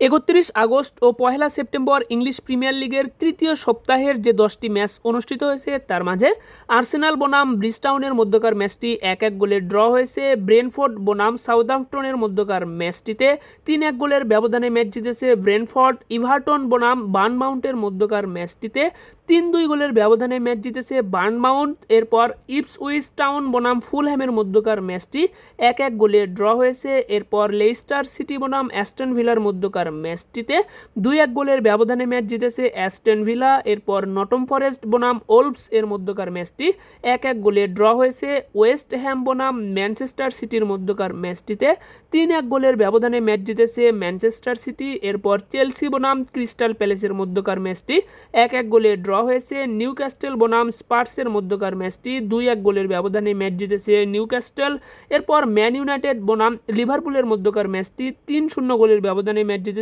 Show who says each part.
Speaker 1: 31 August ও 1 September English premier লিগের তৃতীয় সপ্তাহের যে 10টি ম্যাচ অনুষ্ঠিত হয়েছে তার মাঝে আর্সেনাল বনাম ব্রিজটাউনের মধ্যকার ম্যাচটি 1-1 গোলে ড্র হয়েছে। ব্রেন্টফোর্ড বনাম সাউদাম্পটনের মধ্যকার ম্যাচটিতে 3-1 গোলের ব্যবধানে ম্যাচ জিতেছে ব্রেন্টফোর্ড। ইভারটন বনাম বার্নমাউন্টের মধ্যকার ম্যাচটিতে 3-2 গোলের ব্যবধানে ম্যাচ জিতেছে বার্নমাউন্ট। এরপর ইপসউইচ টাউন বনাম ফুলহ্যামের মধ্যকার ম্যাচটি 1-1 গোলে ড্র হয়েছে। এরপর লেস্টার সিটি বনাম অ্যাস্টন ভিলার মধ্যকার ম্যাচটিতে 2-1 গোলের ব্যবধানে ম্যাচ জিতেছে অ্যাস্টন ভিলা। এরপর নটম ফরেস্ট বনাম ওলভস এর মধ্যকার ম্যাচটি 1-1 গোলে ড্র হয়েছে। ওয়েস্ট হ্যাম বনাম ম্যানচেস্টার সিটির মধ্যকার ম্যাচটিতে 3-1 গোলের ব্যবধানে ম্যাচ জিতেছে ম্যানচেস্টার সিটি। এরপর চেলসি বনাম ক্রিস্টাল প্যালেসের মধ্যকার ম্যাচটি 1-1 গোলে ড্র হয়েছে। নিউক্যাসল বনাম স্পার্সের মধ্যকার ম্যাচটি 2-1 গোলের ব্যবধানে ম্যাচ জিতেছে নিউক্যাসল। এরপর ম্যান ইউনাইটেড বনাম লিভারপুলের মধ্যকার ম্যাচটি 3-0 গোলের ব্যবধানে ম্যাচ জিতেছে